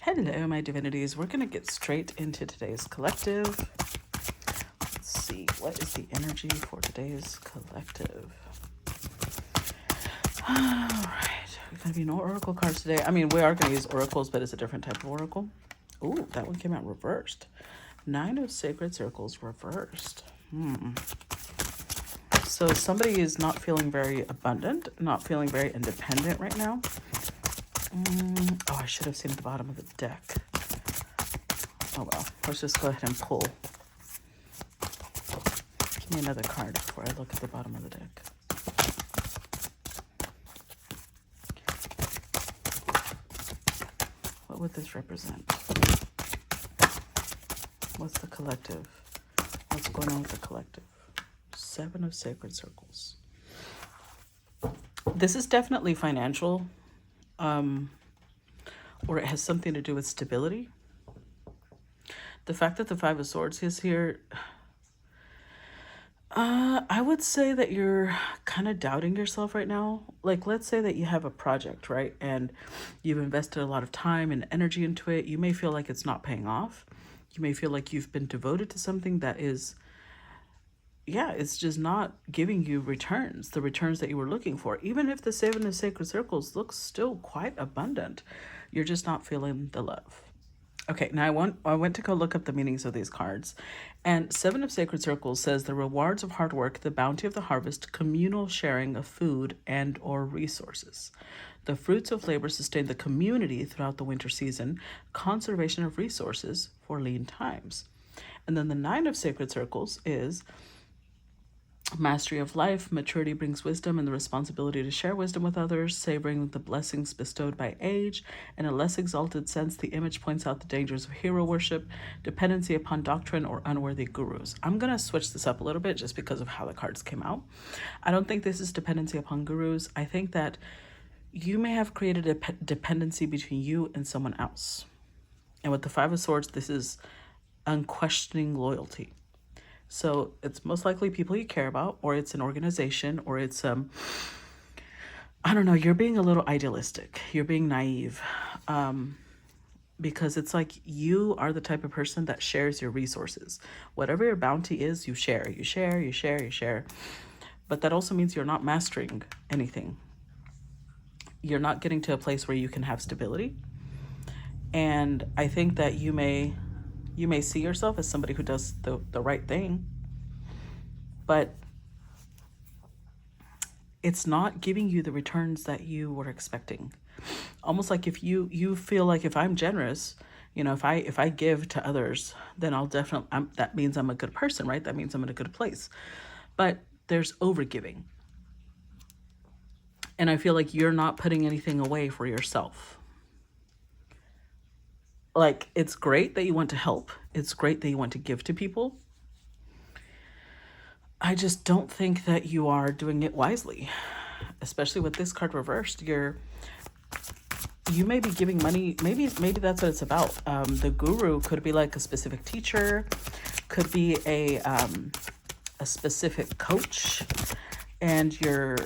Hello, my divinities. We're going to get straight into today's collective. Let's see, what is the energy for today's collective? All right, we're going to be no oracle cards today. I mean, we are going to use oracles, but it's a different type of oracle. Ooh, that one came out reversed. 9 of Sacred Circles reversed. So somebody is not feeling very abundant, not feeling very independent right now. Oh, I should have seen the bottom of the deck. Oh well, let's just go ahead and pull. Give me another card before I look at the bottom of the deck. What would this represent? What's the collective? What's going on with the collective? 7 of Sacred Circles. This is definitely financial, or it has something to do with stability. The fact that the 5 of Swords is here, I would say that you're kind of doubting yourself right now. Like, let's say that you have a project, right? And you've invested a lot of time and energy into it. You may feel like it's not paying off. You may feel like you've been devoted to something that is, it's just not giving you returns, the returns that you were looking for. Even if the 7 of Sacred Circles looks still quite abundant, you're just not feeling the love. Okay, now I went to go look up the meanings of these cards. And 7 of Sacred Circles says the rewards of hard work, the bounty of the harvest, communal sharing of food and or resources. The fruits of labor sustain the community throughout the winter season, conservation of resources for lean times. And then the 9 of Sacred Circles is mastery of life, maturity brings wisdom and the responsibility to share wisdom with others, savoring the blessings bestowed by age. In a less exalted sense, the image points out the dangers of hero worship, dependency upon doctrine, or unworthy gurus. I'm going to switch this up a little bit just because of how the cards came out. I don't think this is dependency upon gurus. I think that you may have created a dependency between you and someone else. And with the 5 of Swords, this is unquestioning loyalty. So it's most likely people you care about, or it's an organization, or it's, I don't know, you're being a little idealistic. You're being naive, because it's like you are the type of person that shares your resources. Whatever your bounty is, you share. But that also means you're not mastering anything. You're not getting to a place where you can have stability. And I think that you may see yourself as somebody who does the right thing, but it's not giving you the returns that you were expecting. Almost like if you feel like, if I'm generous, if I give to others, then I'll definitely, that means I'm a good person, right? That means I'm in a good place. But there's overgiving. And I feel like you're not putting anything away for yourself. Like, it's great that you want to help. It's great that you want to give to people. I just don't think that you are doing it wisely, especially with this card reversed. You may be giving money. Maybe that's what it's about. The guru could be like a specific teacher, could be a specific coach, and you're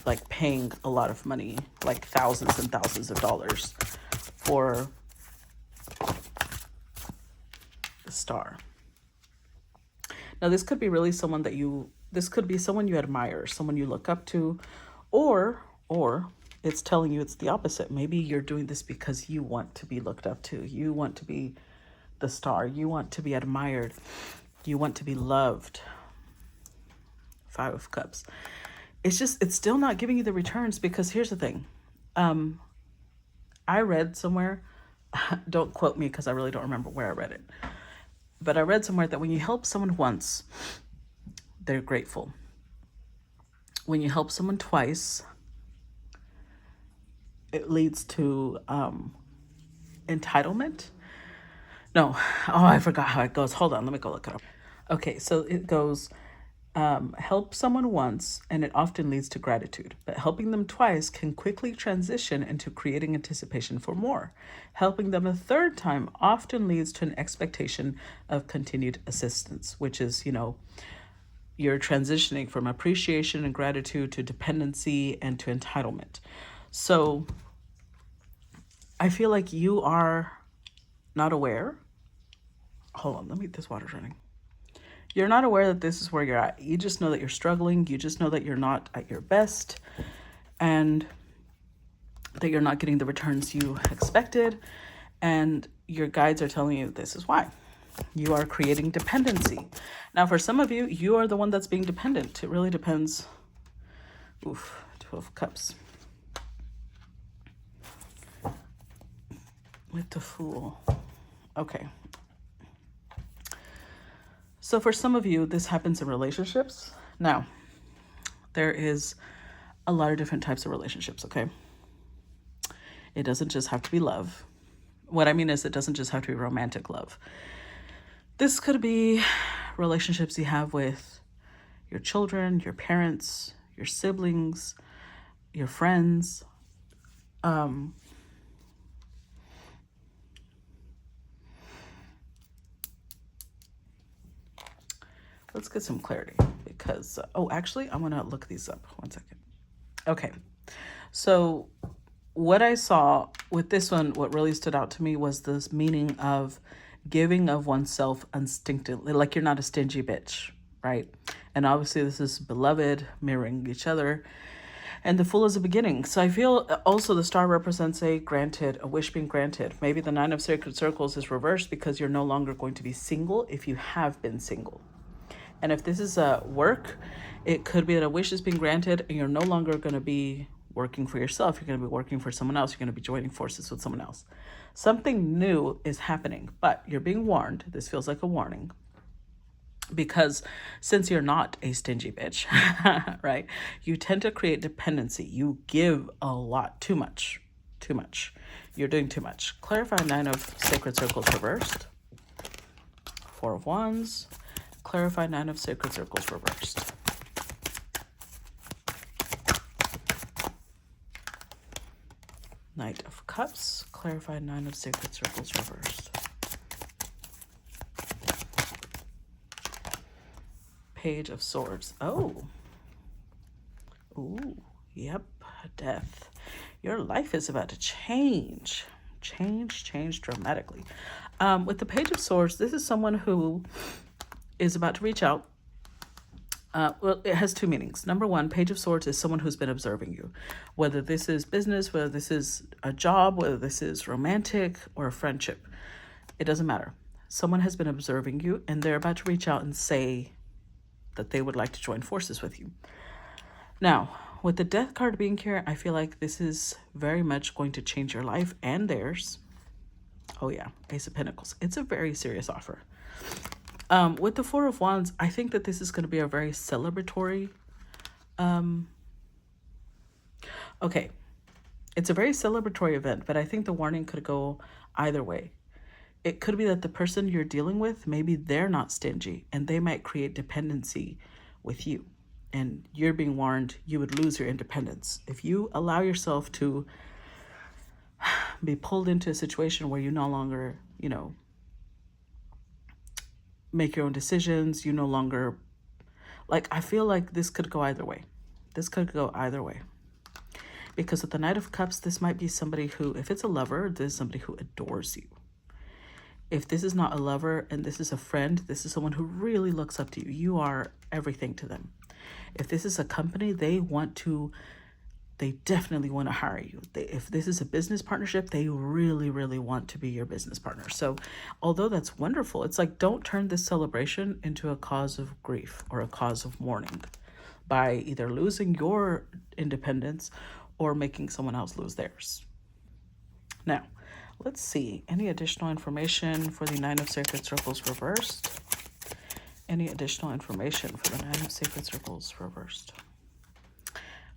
like paying a lot of money, like thousands and thousands of dollars for the Star. Now, this could be really someone this could be someone you admire, someone you look up to, or it's telling you it's the opposite. Maybe you're doing this because you want to be looked up to. You want to be the star. You want to be admired. You want to be loved. 5 of Cups. It's still not giving you the returns, because here's the thing. I read somewhere, don't quote me because I really don't remember where I read it, but I read somewhere that when you help someone once, they're grateful. When you help someone twice, it leads to entitlement. No, I forgot how it goes. Hold on, let me go look it up. Okay, so it goes, help someone once and it often leads to gratitude, but helping them twice can quickly transition into creating anticipation for more. Helping them a third time often leads to an expectation of continued assistance, which is, you're transitioning from appreciation and gratitude to dependency and to entitlement. So I feel like you are not aware. Hold on, this water's running. You're not aware that this is where you're at. You just know that you're struggling. You just know that you're not at your best and that you're not getting the returns you expected. And your guides are telling you this is why. You are creating dependency. Now, for some of you, you are the one that's being dependent. It really depends. Oof, 12 cups. With the Fool. Okay. So for some of you, this happens in relationships. Now, there is a lot of different types of relationships, okay? It doesn't just have to be love. What I mean is it doesn't just have to be romantic love. This could be relationships you have with your children, your parents, your siblings, your friends. Let's get some clarity because, actually, I'm going to look these up. 1 second. Okay. So what I saw with this one, what really stood out to me was this meaning of giving of oneself instinctively, like you're not a stingy bitch, right? And obviously this is beloved, mirroring each other. And the Fool is a beginning. So I feel also the star represents a wish being granted. Maybe the 9 of Sacred Circles is reversed because you're no longer going to be single if you have been single. And if this is a work, it could be that a wish is being granted and you're no longer going to be working for yourself. You're going to be working for someone else. You're going to be joining forces with someone else. Something new is happening, but you're being warned. This feels like a warning. Because since you're not a stingy bitch, right, you tend to create dependency. You give a lot, too much. You're doing too much. Clarify 9 of Sacred Circles reversed. 4 of Wands. Clarify 9 of Sacred Circles reversed. Knight of Cups. Clarify 9 of Sacred Circles reversed. Page of Swords. Oh. Ooh. Yep. Death. Your life is about to change. Change dramatically. With the Page of Swords, this is someone who is about to reach out. Well, it has 2 meanings. Number 1, Page of Swords is someone who's been observing you. Whether this is business, whether this is a job, whether this is romantic or a friendship. It doesn't matter. Someone has been observing you and they're about to reach out and say that they would like to join forces with you. Now, with the Death card being here, I feel like this is very much going to change your life and theirs. Oh yeah, Ace of Pentacles. It's a very serious offer. With the 4 of Wands, I think that this is going to be a very celebratory. Okay, it's a very celebratory event, but I think the warning could go either way. It could be that the person you're dealing with, maybe they're not stingy and they might create dependency with you. And you're being warned you would lose your independence. If you allow yourself to be pulled into a situation where you no longer, make your own decisions, you no longer, I feel like this could go either way. Because with the Knight of Cups, this might be somebody who, if it's a lover, this is somebody who adores you. If this is not a lover and this is a friend, this is someone who really looks up to you. You are everything to them. If this is a company, they definitely want to hire you. If this is a business partnership, they really, really want to be your business partner. So although that's wonderful, it's like, don't turn this celebration into a cause of grief or a cause of mourning by either losing your independence or making someone else lose theirs. Now, let's see. Any additional information for the 9 of Sacred Circles reversed? Any additional information for the 9 of Sacred Circles reversed?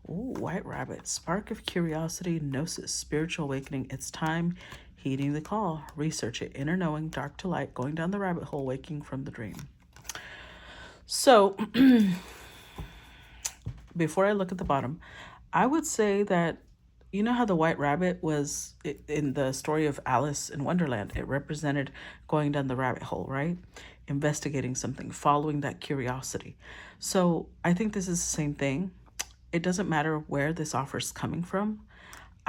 Ooh, White Rabbit. Spark of curiosity, gnosis, spiritual awakening. It's time. Heeding the call. Research it. Inner knowing, dark to light, going down the rabbit hole, waking from the dream. So, before I look at the bottom, I would say that, you know how the White Rabbit was in the story of Alice in Wonderland? It represented going down the rabbit hole, right? Investigating something, following that curiosity. So I think this is the same thing. It doesn't matter where this offer is coming from.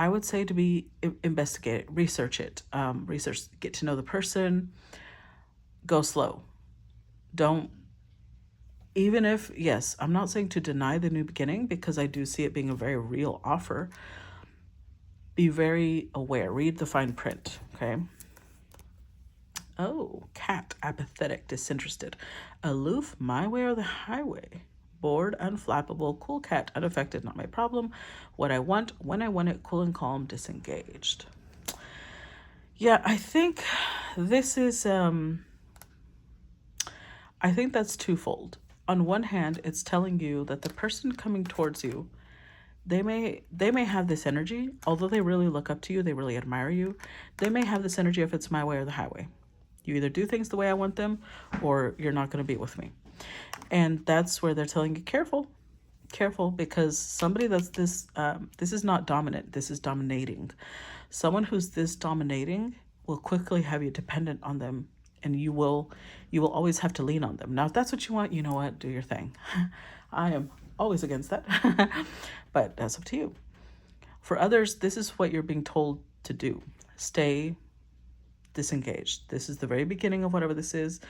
I would say to be investigate it, research it, research, get to know the person, go slow. Don't, even if, yes, I'm not saying to deny the new beginning because I do see it being a very real offer. Be very aware, read the fine print, okay? Oh, cat, apathetic, disinterested, aloof, my way or the highway. Bored, unflappable, cool cat, unaffected, not my problem. What I want, when I want it, cool and calm, disengaged. Yeah, I think this is, I think that's twofold. On one hand, it's telling you that the person coming towards you, they may have this energy, although they really look up to you, they really admire you. They may have this energy if it's my way or the highway. You either do things the way I want them or you're not going to be with me. And that's where they're telling you, careful, because somebody that's this, this is not dominant, this is dominating. Someone who's this dominating will quickly have you dependent on them, and you will always have to lean on them. Now, if that's what you want, you know what, do your thing. I am always against that, but that's up to you. For others, this is what you're being told to do. Stay disengaged. This is the very beginning of whatever this is.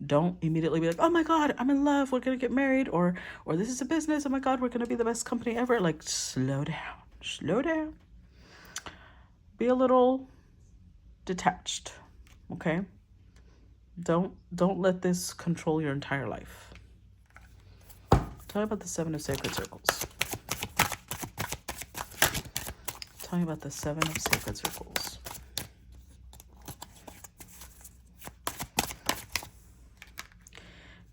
Don't immediately be like, oh my God, I'm in love, we're gonna get married, or this is a business, oh my God, we're gonna be the best company ever. Like, slow down. Be a little detached, okay? Don't let this control your entire life. Tell me about the Seven of Sacred Circles. Tell me about the Seven of Sacred Circles.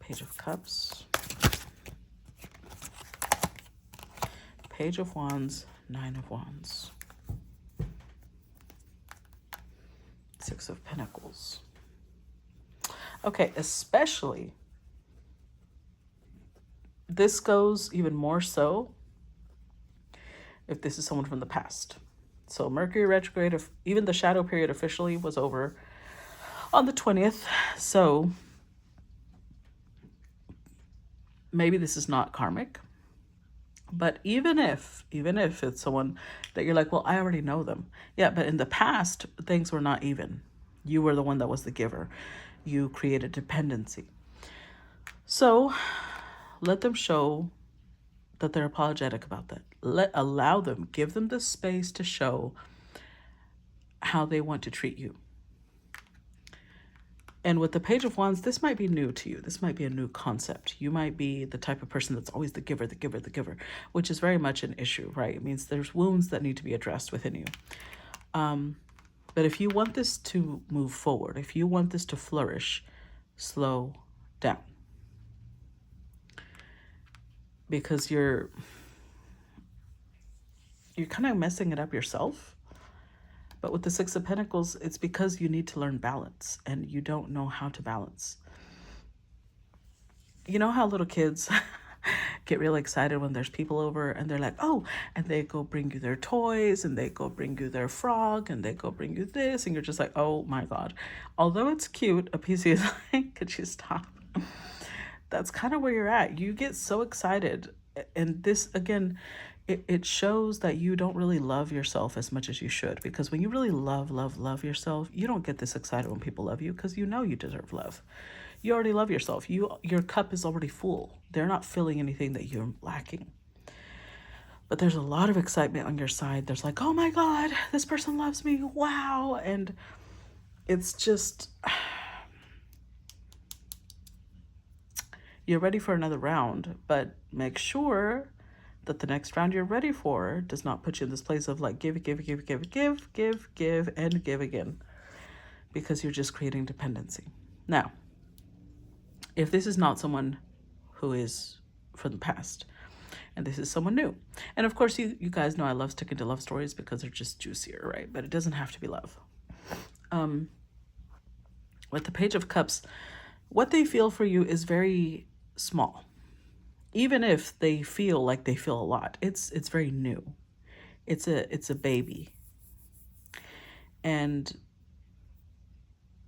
Page of Cups. Page of Wands, Nine of Wands. Six of Pentacles. Okay, especially, this goes even more so if this is someone from the past. So Mercury retrograde, if even the shadow period officially was over on the 20th. So maybe this is not karmic, but even if it's someone that you're like, well, I already know them. Yeah, but in the past, things were not even. You were the one that was the giver. You created dependency. So let them show that they're apologetic about that. Allow them, give them the space to show how they want to treat you. And with the Page of Wands, this might be new to you. This might be a new concept. You might be the type of person that's always the giver, which is very much an issue, right? It means there's wounds that need to be addressed within you. But if you want this to move forward, if you want this to flourish, slow down. Because you're kind of messing it up yourself. But with the Six of Pentacles, it's because you need to learn balance and you don't know how to balance. You know how little kids get really excited when there's people over and they're like, oh, and they go bring you their toys and they go bring you their frog and they go bring you this. And you're just like, oh my God. Although it's cute, a PC is like, could you stop? That's kind of where you're at. You get so excited. And this, again, it shows that you don't really love yourself as much as you should. Because when you really love yourself, you don't get this excited when people love you because you know you deserve love. You already love yourself. Your cup is already full. They're not filling anything that you're lacking. But there's a lot of excitement on your side. There's like, oh my God, this person loves me. Wow. And it's just, you're ready for another round, but make sure that the next round you're ready for does not put you in this place of like give, and give again, because you're just creating dependency. Now, if this is not someone who is from the past, and this is someone new, and of course you guys know I love sticking to love stories because they're just juicier, right? But it doesn't have to be love. With the Page of Cups, what they feel for you is very small. Even if they feel like they feel a lot, it's very new. It's a baby. And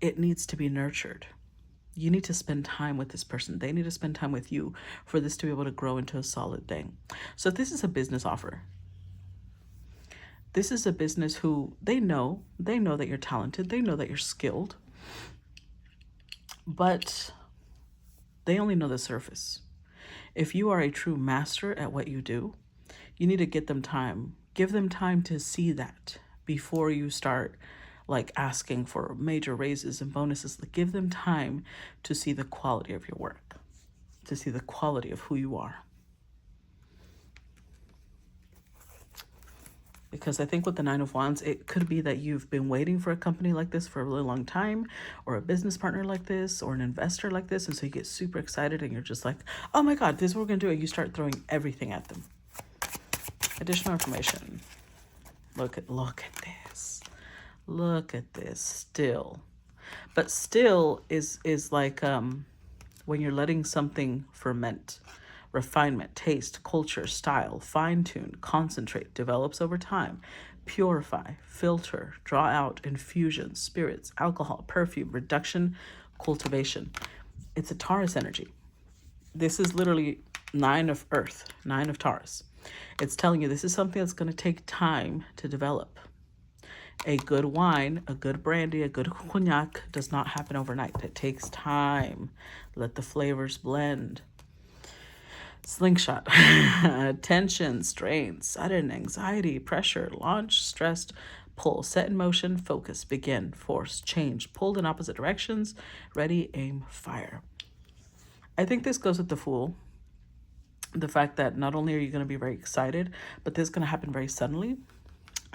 it needs to be nurtured. You need to spend time with this person. They need to spend time with you for this to be able to grow into a solid thing. So if this is a business offer, This is a business who they know that you're talented. They know that you're skilled, but they only know the surface. If you are a true master at what you do, you need to give them time to see that before you start like asking for major raises and bonuses. Like, give them time to see the quality of your work, to see the quality of who you are. Because I think with the Nine of Wands, it could be that you've been waiting for a company like this for a really long time, or a business partner like this, or an investor like this. And so you get super excited and you're just like, oh my God, this is what we're going to do. And you start throwing everything at them. Additional information. Look at this. Look at this. Still. But still is like when you're letting something ferment. Refinement, taste, culture, style, fine-tune, concentrate, develops over time, purify, filter, draw out, infusion, spirits, alcohol, perfume, reduction, cultivation. It's a Taurus energy. This is literally 9 of Earth, 9 of Taurus. It's telling you this is something that's going to take time to develop. A good wine, a good brandy, a good cognac does not happen overnight. It takes time. Let the flavors blend. Slingshot, tension, strain, sudden anxiety, pressure, launch, stressed, pull, set in motion, focus, begin, force, change, pulled in opposite directions, ready, aim, fire. I think this goes with the Fool. The fact that not only are you going to be very excited, but this is going to happen very suddenly.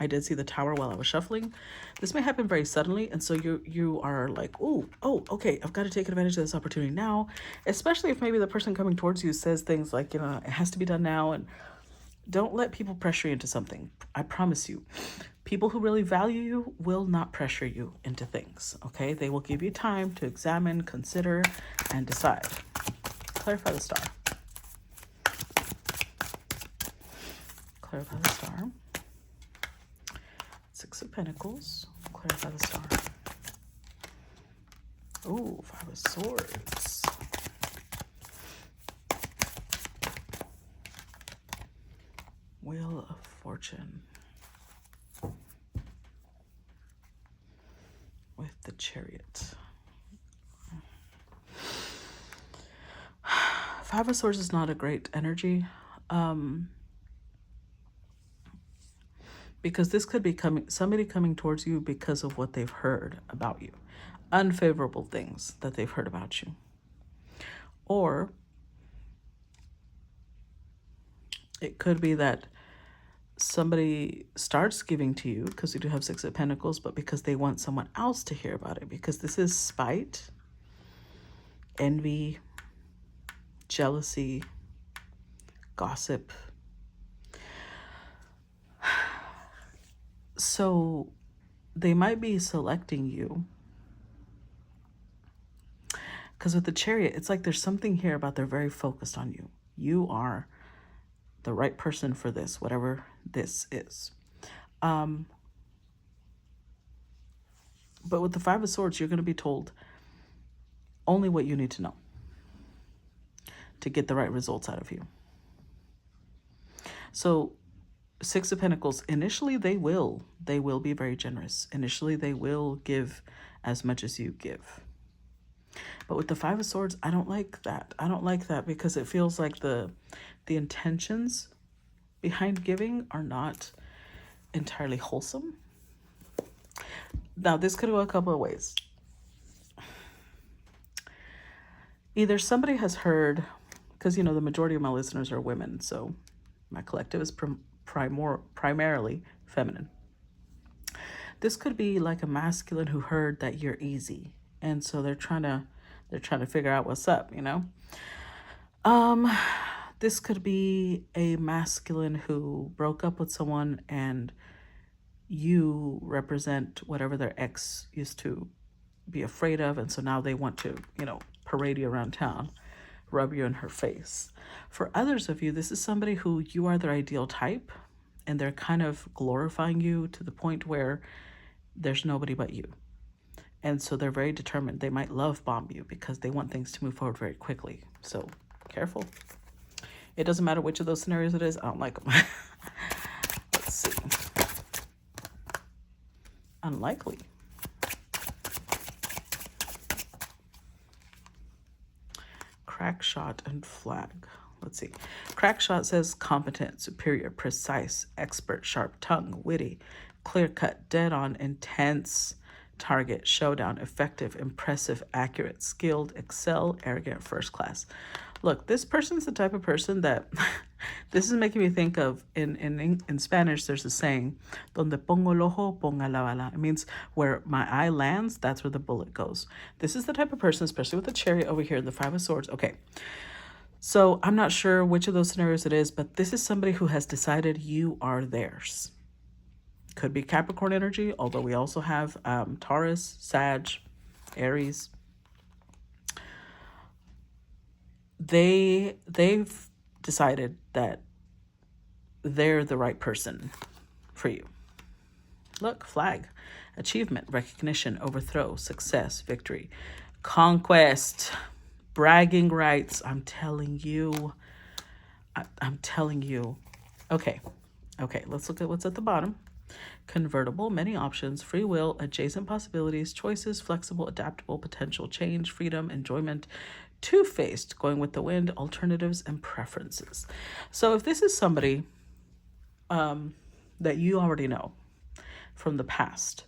I did see the Tower while I was shuffling. This may happen very suddenly, and so you are like, oh, okay, I've got to take advantage of this opportunity now, especially if maybe the person coming towards you says things like, it has to be done now, and don't let people pressure you into something. I promise you, people who really value you will not pressure you into things, okay? They will give you time to examine, consider, and decide. Clarify the star. Clarify the star. 6 of Pentacles. Clarify the star. Ooh, 5 of Swords. Wheel of Fortune. With the Chariot. 5 of Swords is not a great energy. Because this could be somebody coming towards you because of what they've heard about you. Unfavorable things that they've heard about you. Or it could be that somebody starts giving to you because you do have 6 of Pentacles, but because they want someone else to hear about it. Because this is spite, envy, jealousy, gossip. So they might be selecting you because with the Chariot, it's like there's something here about they're very focused on you. You are the right person for this, whatever this is. But with the 5 of Swords, you're going to be told only what you need to know to get the right results out of you. So 6 of Pentacles, initially they will be very generous. Initially they will give as much as you give. But with the 5 of Swords, I don't like that. I don't like that because it feels like the intentions behind giving are not entirely wholesome. Now, this could go a couple of ways. Either somebody has heard, because, the majority of my listeners are women, so my collective is primarily feminine. This could be like a masculine who heard that you're easy, and so they're trying to figure out what's up, This could be a masculine who broke up with someone and you represent whatever their ex used to be afraid of, and so now they want to, parade you around town, rub you in her face. For others of you, this is somebody who you are their ideal type, and they're kind of glorifying you to the point where there's nobody but you. And so they're very determined. They might love bomb you because they want things to move forward very quickly. So careful. It doesn't matter which of those scenarios it is. I don't like them. Let's see. Unlikely. Crack shot and flag. Let's see. Crack shot says competent, superior, precise, expert, sharp tongue, witty, clear cut, dead on, intense, target, showdown, effective, impressive, accurate, skilled, excel, arrogant, first class. Look, this person's the type of person that this is making me think of in Spanish. There's a saying, "Donde pongo el ojo, ponga la bala." It means where my eye lands, that's where the bullet goes. This is the type of person, especially with the chariot over here, the Five of Swords. Okay, so I'm not sure which of those scenarios it is, but this is somebody who has decided you are theirs. Could be Capricorn energy, although we also have Taurus, Sag, Aries. They've decided that they're the right person for you. Look, flag, achievement, recognition, overthrow, success, victory, conquest, bragging rights. I'm telling you. Okay, let's look at what's at the bottom. Convertible, many options, free will, adjacent possibilities, choices, flexible, adaptable, potential change, freedom, enjoyment, two-faced, going with the wind, alternatives, and preferences. So if this is somebody that you already know from the past,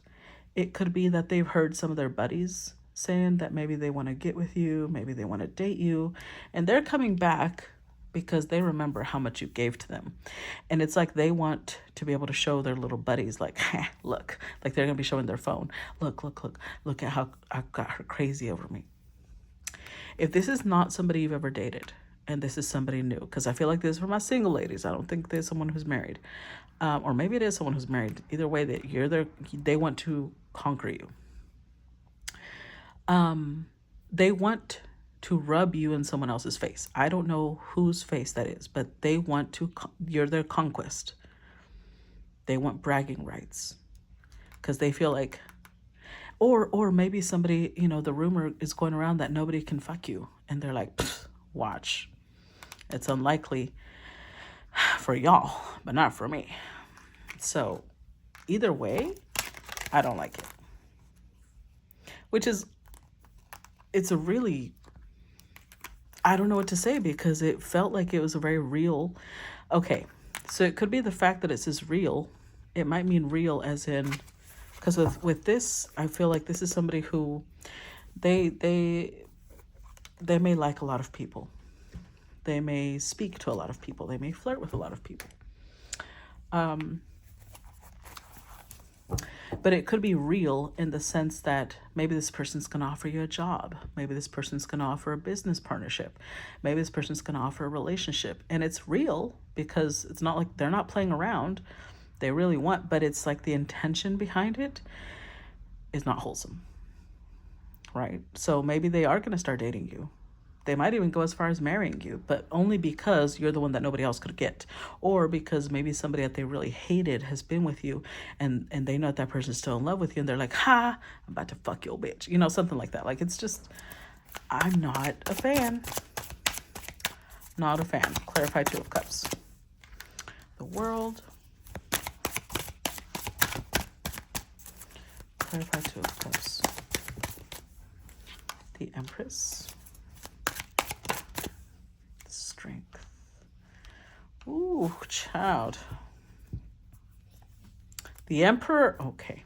it could be that they've heard some of their buddies saying that maybe they want to get with you, maybe they want to date you, and they're coming back because they remember how much you gave to them. And it's like they want to be able to show their little buddies, like, look, like they're going to be showing their phone. Look at how I got her crazy over me. If this is not somebody you've ever dated, and this is somebody new, because I feel like this is for my single ladies. I don't think there's someone who's married. Or maybe it is someone who's married. Either way, that you're there, they want to conquer you. They want to rub you in someone else's face. I don't know whose face that is, but they want to, you're their conquest. They want bragging rights because they feel like, or maybe somebody, the rumor is going around that nobody can fuck you. And they're like, watch. It's unlikely for y'all, but not for me. So either way, I don't like it. Which is, it's a really, I don't know what to say because it felt like it was a very real. Okay, so it could be the fact that it says real. It might mean real as in, because with this, I feel like this is somebody who they may like a lot of people. They may speak to a lot of people. They may flirt with a lot of people. But it could be real in the sense that maybe this person's going to offer you a job. Maybe this person's going to offer a business partnership. Maybe this person's going to offer a relationship. And it's real because it's not like they're not playing around. They really want, but it's like the intention behind it is not wholesome, right? So maybe they are going to start dating you. They might even go as far as marrying you, but only because you're the one that nobody else could get. Or because maybe somebody that they really hated has been with you and they know that person's still in love with you and they're like, ha, I'm about to fuck your bitch. Something like that. Like, it's just, I'm not a fan. Not a fan. Clarify Two of Cups. The World. Clarify Two of Cups. The Empress. Strength. Ooh, child. The Emperor. Okay.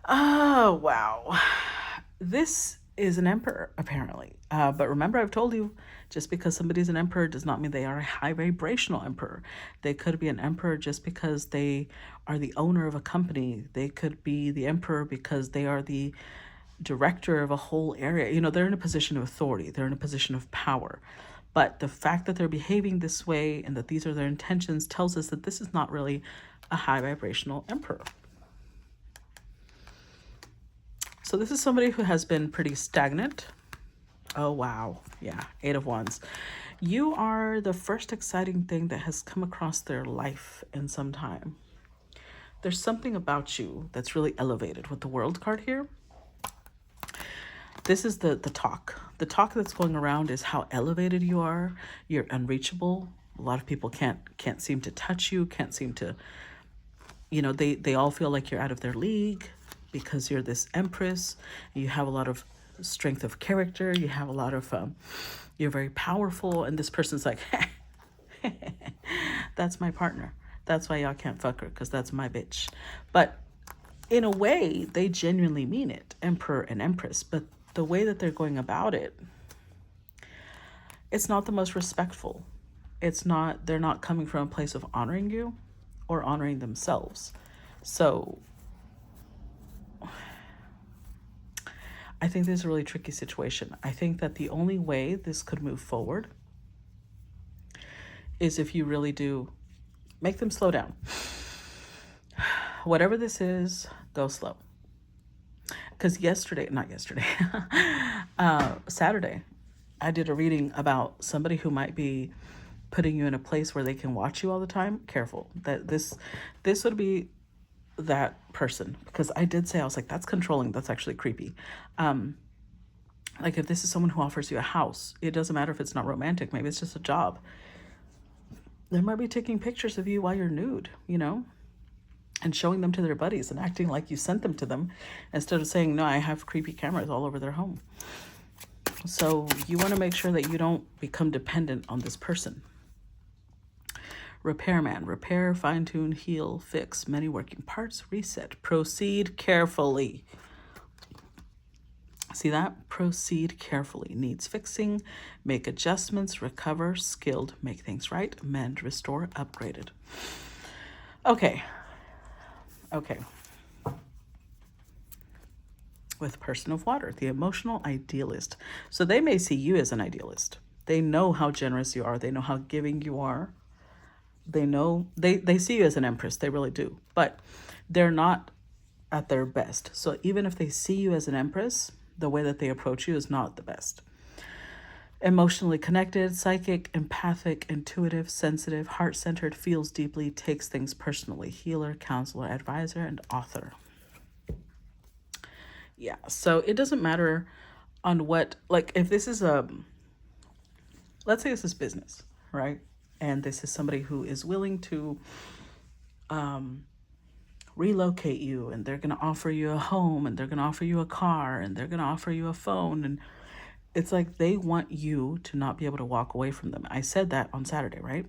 Oh, wow. This is an emperor, apparently. But remember, I've told you, just because somebody's an emperor does not mean they are a high vibrational emperor. They could be an emperor just because they are the owner of a company. They could be the emperor because they are the director of a whole area. They're in a position of authority. They're in a position of power. But the fact that they're behaving this way and that these are their intentions tells us that this is not really a high vibrational emperor. So this is somebody who has been pretty stagnant. Oh, wow. Yeah, 8 of Wands. You are the first exciting thing that has come across their life in some time. There's something about you that's really elevated with the World card here. This is the talk. The talk that's going around is how elevated you are. You're unreachable. A lot of people can't seem to touch you, can't seem to they all feel like you're out of their league because you're this empress. You have a lot of strength of character. You have a lot of, you're very powerful. And this person's like, that's my partner. That's why y'all can't fuck her, because that's my bitch. But in a way, they genuinely mean it, emperor and empress. But the way that they're going about it, it's not the most respectful. They're not coming from a place of honoring you or honoring themselves. So I think this is a really tricky situation. I think that the only way this could move forward is if you really do make them slow down. Whatever this is, go slow. Because Saturday, I did a reading about somebody who might be putting you in a place where they can watch you all the time. Careful that this would be that person, because I did say, I was like, that's controlling. That's actually creepy. Like if this is someone who offers you a house, it doesn't matter if it's not romantic. Maybe it's just a job. They might be taking pictures of you while you're nude, and showing them to their buddies and acting like you sent them to them instead of saying, no, I have creepy cameras all over their home. So you want to make sure that you don't become dependent on this person. Repairman, repair, fine-tune, heal, fix, many working parts, reset, proceed carefully. See that? Proceed carefully. Needs fixing, make adjustments, recover, skilled, make things right, mend, restore, upgraded. Okay. With person of water, the emotional idealist. So they may see you as an idealist. They know how generous you are. They know how giving you are. They know they see you as an empress. They really do. But they're not at their best. So even if they see you as an empress, the way that they approach you is not the best. Emotionally connected, psychic, empathic, intuitive, sensitive, heart-centered, feels deeply, takes things personally, healer, counselor, advisor, and author. Yeah, so it doesn't matter on what, like if this is let's say this is business, right? And this is somebody who is willing to relocate you, and they're going to offer you a home, and they're going to offer you a car, and they're going to offer you a phone. And it's like they want you to not be able to walk away from them. I said that on Saturday, right?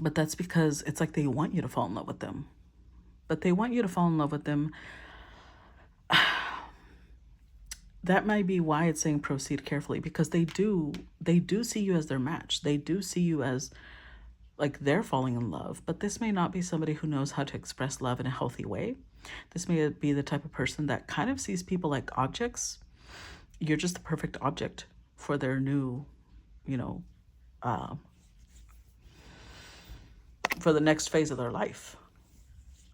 But that's because it's like they want you to fall in love with them. But they want you to fall in love with them. That might be why it's saying proceed carefully, because they do see you as their match. They do see you as like they're falling in love, but this may not be somebody who knows how to express love in a healthy way. This may be the type of person that kind of sees people like objects. You're just the perfect object for their new, for the next phase of their life.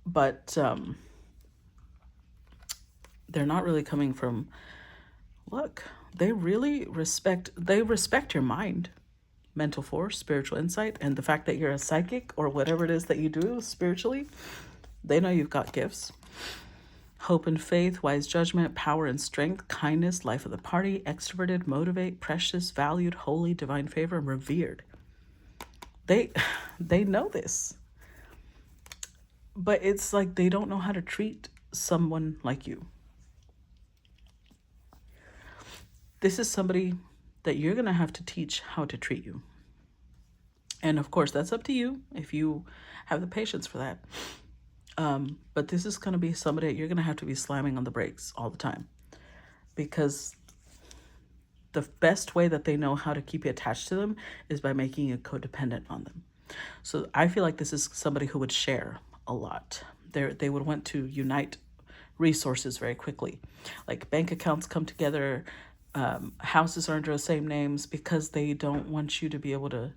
But they're not really coming from, look, they respect your mind, mental force, spiritual insight, and the fact that you're a psychic or whatever it is that you do spiritually. They know you've got gifts. Hope and faith, wise judgment, power and strength, kindness, life of the party, extroverted, motivate, precious, valued, holy, divine favor, and revered. They know this. But it's like they don't know how to treat someone like you. This is somebody that you're going to have to teach how to treat you. And of course, that's up to you if you have the patience for that. But this is going to be somebody that you're going to have to be slamming on the brakes all the time, because the best way that they know how to keep you attached to them is by making you codependent on them. So I feel like this is somebody who would share a lot. They would want to unite resources very quickly. Like bank accounts come together, houses are under the same names, because they don't want you to be independent.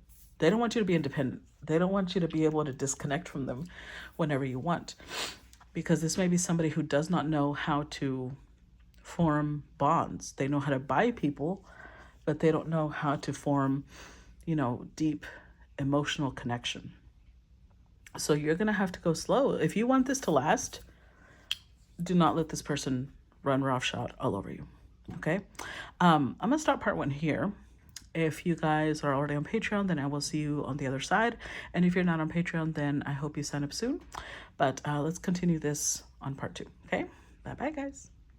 They don't want you to be able to disconnect from them whenever you want, because this may be somebody who does not know how to form bonds. They know how to buy people, but they don't know how to form, deep emotional connection. So you're going to have to go slow. If you want this to last, do not let this person run roughshod all over you. Okay? I'm going to stop part 1 here. If you guys are already on Patreon, then I will see you on the other side. And if you're not on Patreon, then I hope you sign up soon. But let's continue this on part 2. Okay? Bye-bye, guys.